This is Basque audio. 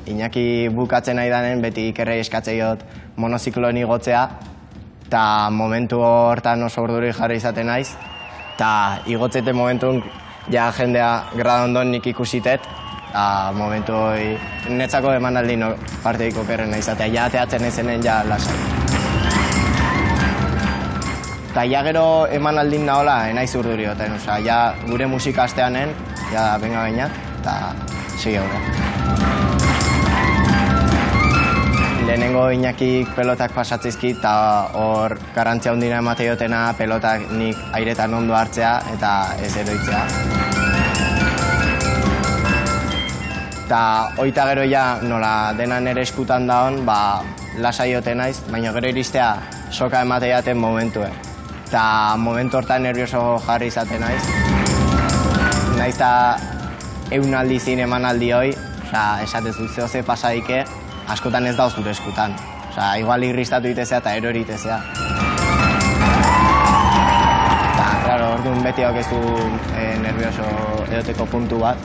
Iñaki bukatzen nahi danen, beti Ikerrei eskatzeiot monoziklon igotzea, eta momentu hortan oso urduri jarri izaten naiz, eta igotzete momentun ja jendea grada ondon nik ikusitet, eta momentu hori netzako emanaldi parteik okerrena izatea, ja ateatzen ezenen ja lasai. Eta ja gero emanaldin nahola enaiz urdurioten, oza, ja gure musika asteanen, ja benga baina, eta segi horre. Lehenengo Iñakik pelotak pasatzizkit eta hor garrantzia hundina emate jotena pelotak nik airetan ondo hartzea eta ez eroitzea. Eta oita gero ja nola dena nere eskutan daon, lasai joten naiz, baina gero iristea soka emate jaten momentue. Eta momentu hortan nervioso jarri izaten naiz. Naiz eta eunaldi zin emanaldi hoi, esatez dut zehose pasaike, askotan ez dauz zure eskutan. Igual irristatu itezea eta erori itezea. Eta, klaro, orduan beti hau ez du nervioso edoteko puntu bat.